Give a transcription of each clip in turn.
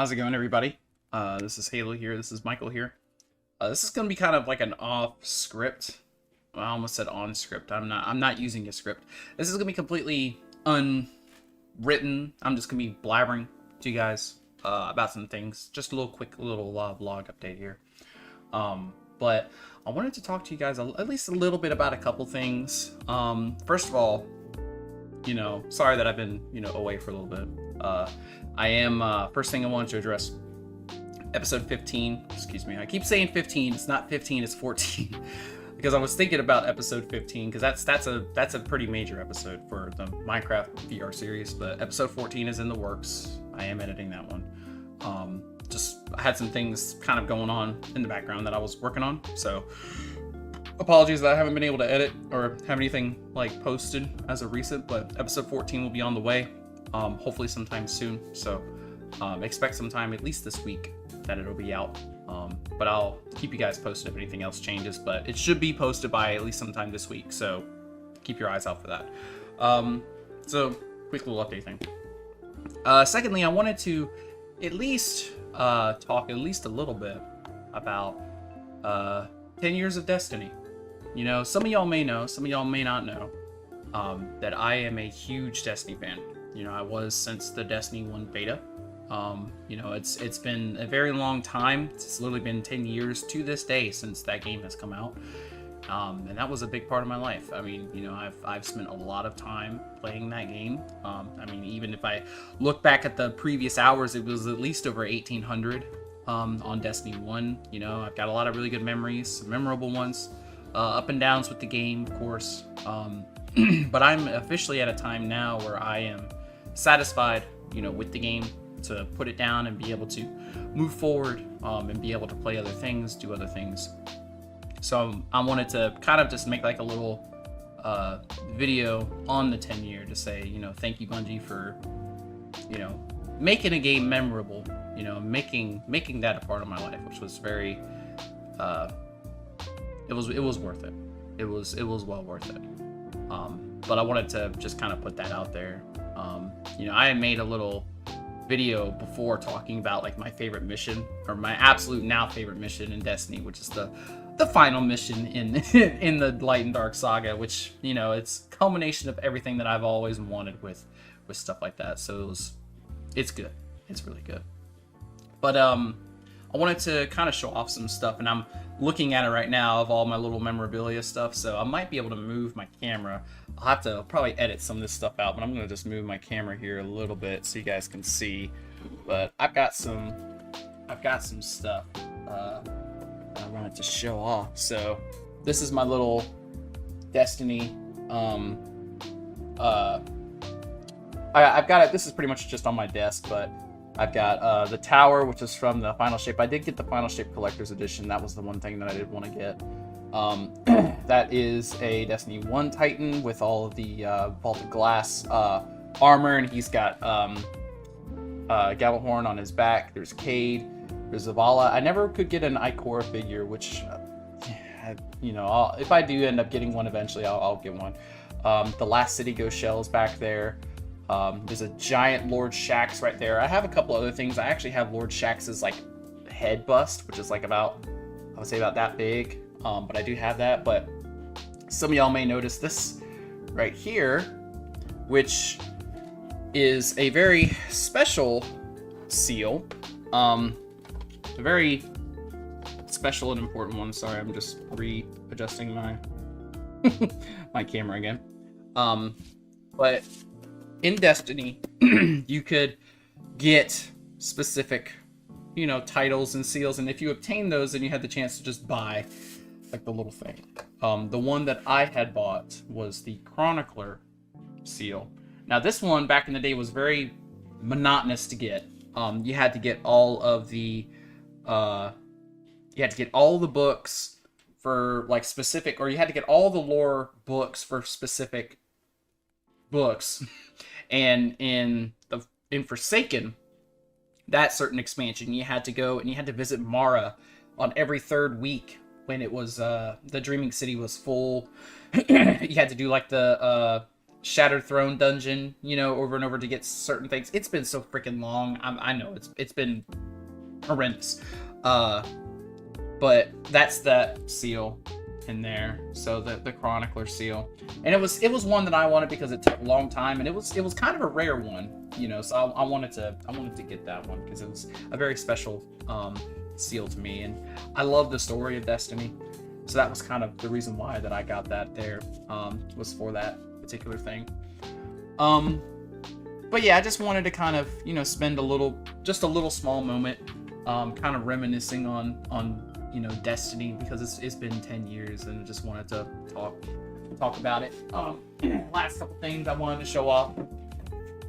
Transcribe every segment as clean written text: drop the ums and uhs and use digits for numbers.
How's it going, everybody? This is Halo here. This is Michael here. This is gonna be kind of like an off script. Well, I almost said on script. I'm not using a script. This is gonna be completely unwritten. I'm just gonna be blabbering to you guys about some things. Just a little quick little vlog update here. But I wanted to talk to you guys at least a little bit about a couple things. First of all, sorry that I've been away for a little bit. I am first thing I wanted to address episode 15. Excuse me, I keep saying 15. It's not 15, it's 14. Because I was thinking about episode 15 because that's a pretty major episode for the Minecraft VR series. But episode 14 is in the works. I am editing that one. I had some things kind of going on in the background that I was working on, so apologies that I haven't been able to edit or have anything like posted as of recent. But episode 14 will be on the way, hopefully sometime soon. So expect sometime at least this week that it'll be out. But I'll keep you guys posted if anything else changes. But it should be posted by at least sometime this week, so keep your eyes out for that. So quick little update thing. Secondly, I wanted to at least talk at least a little bit about 10 years of Destiny. Some of y'all may know, some of y'all may not know that I am a huge Destiny fan. I was since the Destiny 1 beta. It's been a very long time. It's literally been 10 years to this day since that game has come out. And that was a big part of my life. I mean, I've spent a lot of time playing that game. Even if I look back at the previous hours, it was at least over 1,800 on Destiny 1. I've got a lot of really good memories, some memorable ones, up and downs with the game, of course. But I'm officially at a time now where I am satisfied, with the game, to put it down and be able to move forward and be able to play other things, do other things. So I wanted to kind of just make like a little video on the 10 year to say, thank you, Bungie, for, making a game memorable, making that a part of my life, which was very, it was worth it. It was well worth it. But I wanted to just kind of put that out there. I had made a little video before talking about like my favorite mission, or my absolute now favorite mission in Destiny, which is the final mission in in the Light and Dark saga, which it's a culmination of everything that I've always wanted with stuff like that. So it's good. It's really good. But I wanted to kind of show off some stuff, and I'm looking at it right now of all my little memorabilia stuff, so I might be able to move my camera. I'll have to probably edit some of this stuff out, but I'm going to just move my camera here a little bit so you guys can see. But I've got some stuff I wanted to show off. So this is my little Destiny. I've got it. This is pretty much just on my desk, but I've got the tower, which is from the Final Shape. I did get the Final Shape Collector's Edition. That was the one thing that I did want to get. That is a Destiny 1 Titan with all of the Vaulted Glass armor, and he's got Gjallarhorn on his back. There's Cade. There's Zavala. I never could get an Ikora figure, which, if I do end up getting one eventually, I'll get one. The Last City Ghost shells back there. There's a giant Lord Shaxx right there. I have a couple other things. I actually have Lord Shaxx's like head bust, which is like about, I would say about that big. But I do have that. But some of y'all may notice this right here, which is a very special seal. A very special and important one. Sorry, I'm just readjusting my my camera again. But in Destiny, you could get specific, titles and seals, and if you obtain those, then you had the chance to just buy like the little thing. The one that I had bought was the Chronicler seal. Now this one back in the day was very monotonous to get. You had to get all of the books for like specific, or you had to get all the lore books for specific books. And in Forsaken, that certain expansion, you had to go and you had to visit Mara on every third week when it was the Dreaming City was full. You had to do like the Shattered Throne dungeon, you know, over and over to get certain things. It's been so freaking long. I know it's been horrendous. But that's that seal in there. So the Chronicler seal, and it was one that I wanted because it took a long time, and it was kind of a rare one, you know. So I wanted to get that one because it was a very special seal to me, and I love the story of Destiny. So that was kind of the reason why that I got that there, was for that particular thing. But yeah, I just wanted to kind of, you know, spend a little small moment, kind of reminiscing on you know, Destiny, because it's been 10 years, and I just wanted to talk about it. Last couple things I wanted to show off.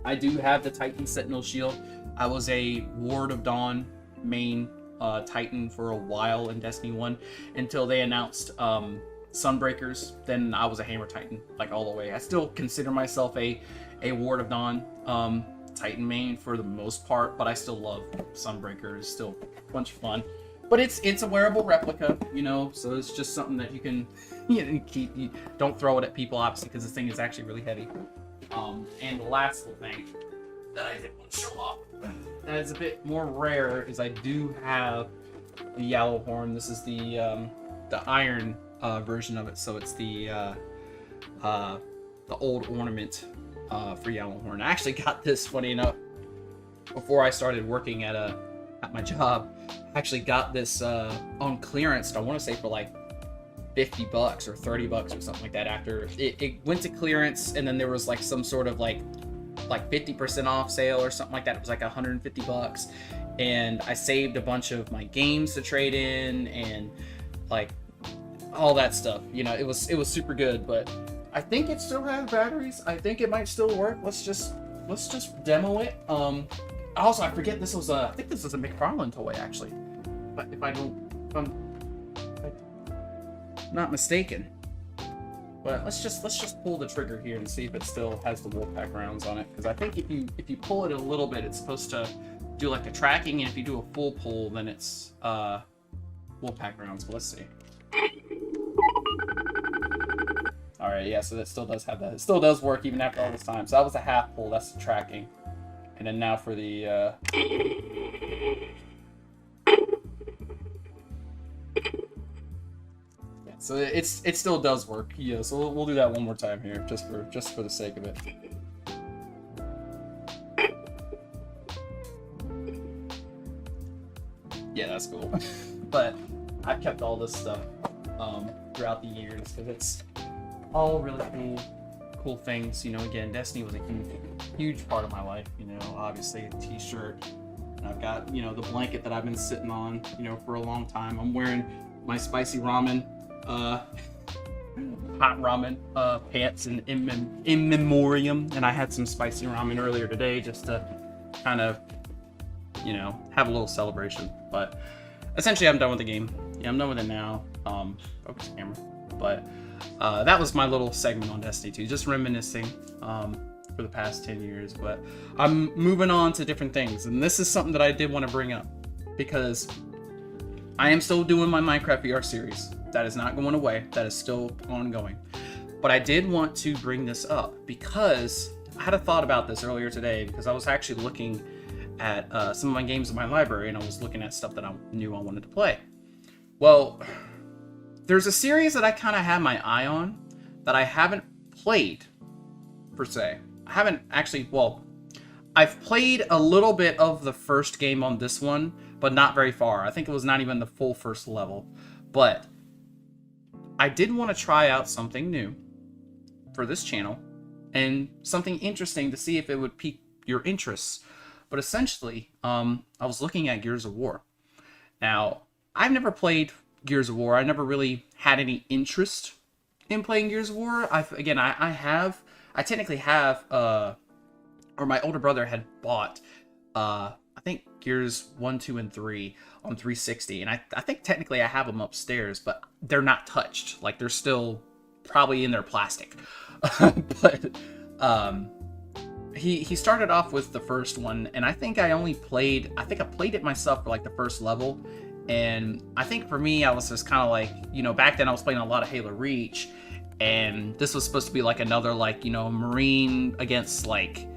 I do have the Titan Sentinel Shield. I was a Ward of Dawn main Titan for a while in Destiny 1 until they announced Sunbreakers. Then I was a Hammer Titan, like, all the way. I still consider myself a Ward of Dawn Titan main for the most part, but I still love Sunbreakers. It's still a bunch of fun. But it's a wearable replica, you know, so it's just something that you can, you know, keep. You don't throw it at people, obviously, because this thing is actually really heavy. And the last little thing that I did want to show off that is a bit more rare is I do have the Yellowhorn. This is the iron version of it, so it's the old ornament for Yellowhorn. I actually got this, funny enough, before I started working at my job. I actually got this on clearance, I want to say for like $50 or $30 or something like that. After it went to clearance, and then there was like some sort of like 50% off sale or something like that. It was like $150, and I saved a bunch of my games to trade in and like all that stuff. You know, it was super good. But I think it still has batteries. I think it might still work. Let's just demo it. Also, I forget I think this was a McFarlane toy, actually. But if I'm not mistaken. But let's just pull the trigger here and see if it still has the Wolfpack rounds on it. Because I think if you pull it a little bit, it's supposed to do like a tracking, and if you do a full pull, then it's Wolfpack rounds. But let's see. All right, yeah. So that still does have that. It still does work even after all this time. So that was a half pull. That's the tracking. And then now for the yeah, so it still does work. Yeah, so we'll do that one more time here, just for the sake of it. Yeah, that's cool. But I've kept all this stuff throughout the years because it's all really cool things. You know, again, Destiny was a huge part of my life. You know, obviously a t-shirt, and I've got, you know, the blanket that I've been sitting on, you know, for a long time. I'm wearing my spicy ramen hot ramen pants in memoriam, and I had some spicy ramen earlier today just to kind of, you know, have a little celebration. But essentially I'm done with the game. Yeah, I'm done with it now. Focus camera. But that was my little segment on Destiny 2, just reminiscing for the past 10 years. But I'm moving on to different things, and this is something that I did want to bring up because I am still doing my Minecraft VR series. That is not going away. That is still ongoing. But I did want to bring this up because I had a thought about this earlier today, because I was actually looking at some of my games in my library, and I was looking at stuff that I knew I wanted to play. Well, there's a series that I kind of have my eye on that I haven't played, per se. I haven't actually, well, I've played a little bit of the first game on this one, but not very far. I think it was not even the full first level. But I did want to try out something new for this channel, and something interesting to see if it would pique your interests. But essentially, I was looking at Gears of War. Now, I've never played Gears of War. I never really had any interest in playing Gears of War. I technically have, or my older brother had bought, I think Gears 1, 2, and 3 on 360. And I think technically I have them upstairs, but they're not touched. Like, they're still probably in their plastic. But he started off with the first one, and I think I played it myself for like the first level. And I think for me, I was just kind of like, you know, back then I was playing a lot of Halo Reach, and this was supposed to be like another, like, you know, Marine against, like,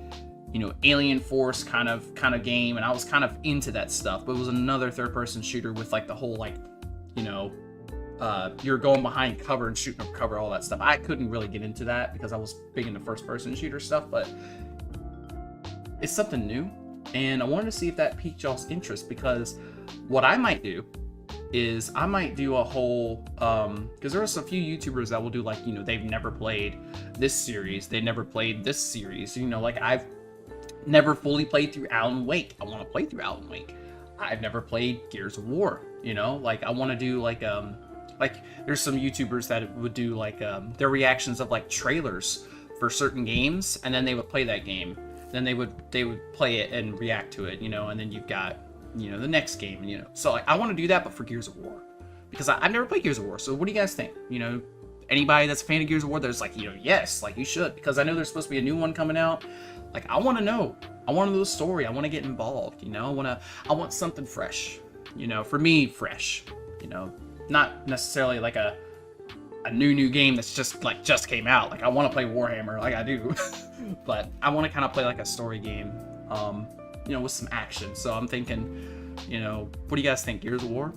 you know, Alien Force kind of game, and I was kind of into that stuff. But it was another third-person shooter with, like, the whole, like, you know, you're going behind cover and shooting up cover, all that stuff. I couldn't really get into that because I was big into first-person shooter stuff, but it's something new, and I wanted to see if that piqued y'all's interest, because what I might do is I might do a whole, because there are a few YouTubers that will do, like, you know, they've never played this series, they never played this series, you know, like, I've never fully played through Alan Wake. I want to play through Alan Wake. I've never played Gears of War, you know, like, I want to do, like there's some YouTubers that would do, like, their reactions of, like, trailers for certain games, and then they would play that game. Then they would play it and react to it, you know, and then you've got, you know, the next game, you know. So, like, I want to do that, but for Gears of War, because I've never played Gears of War. So what do you guys think? You know, anybody that's a fan of Gears of War, there's, like, you know, yes, like, you should, because I know there's supposed to be a new one coming out. Like, I want to know. I want to know the story. I want to get involved, you know. I want something fresh, you know, for me, fresh, you know, not necessarily like a new game that's just came out. Like, I want to play Warhammer, like I do, but I want to kind of play like a story game, you know, with some action. So I'm thinking, you know, what do you guys think? Gears of War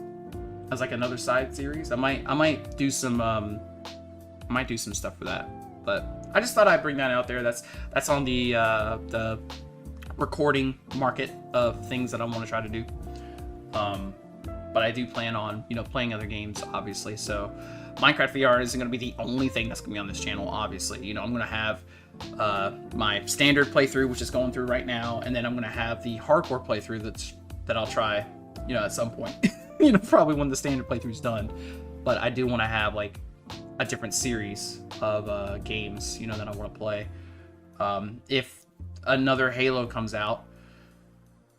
as like another side series? I might do some stuff for that. But I just thought I'd bring that out there. That's on the recording market of things that I want to try to do. But I do plan on, you know, playing other games, obviously. So Minecraft VR isn't going to be the only thing that's going to be on this channel, obviously. You know, I'm going to have my standard playthrough, which is going through right now, and then I'm going to have the hardcore playthrough that I'll try, you know, at some point. You know, probably when the standard playthrough's done. But I do want to have, like, a different series of games, you know, that I want to play. If another Halo comes out,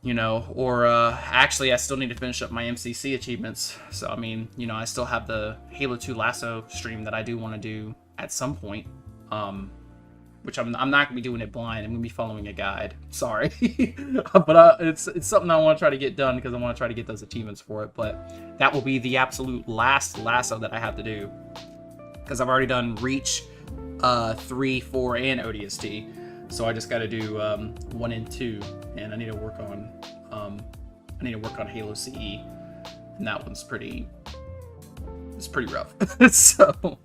you know, or actually I still need to finish up my MCC achievements. So, I mean, you know, I still have the Halo 2 Lasso stream that I do want to do at some point, which I'm not going to be doing it blind. I'm going to be following a guide. Sorry. But it's something I want to try to get done because I want to try to get those achievements for it. But that will be the absolute last Lasso that I have to do, because I've already done Reach, 3, 4, and ODST. So I just got to do 1 and 2, and I need to work on Halo CE, and that one's pretty rough. So,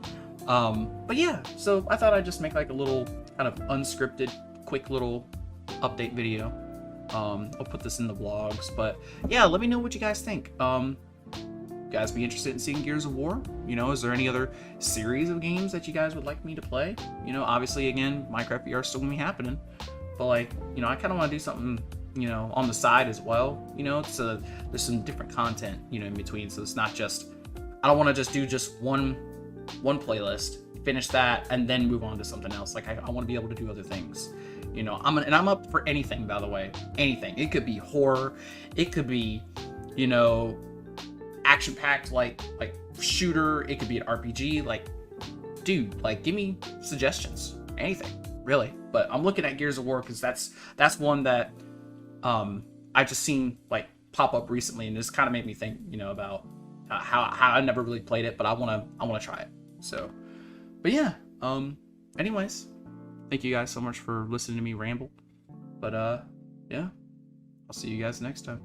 but yeah, so I thought I'd just make like a little kind of unscripted, quick little update video. I'll put this in the vlogs, but yeah, let me know what you guys think. You guys be interested in seeing Gears of War? You know, is there any other series of games that you guys would like me to play? You know, obviously, again, Minecraft VR is still gonna be happening, but, like, you know, I kind of want to do something, you know, on the side as well. You know, so there's some different content, you know, in between. So it's not just, I don't want to just do just one playlist, finish that, and then move on to something else. Like, I want to be able to do other things. You know, I'm up for anything, by the way. Anything. It could be horror. It could be, you know, action-packed, like shooter. It could be an RPG. Like, dude, like, give me suggestions. Anything, really. But I'm looking at Gears of War because that's one that I just seen like pop up recently, and this kind of made me think, you know, about how I never really played it, but I wanna try it. So, but yeah. Anyways, thank you guys so much for listening to me ramble. But yeah, I'll see you guys next time.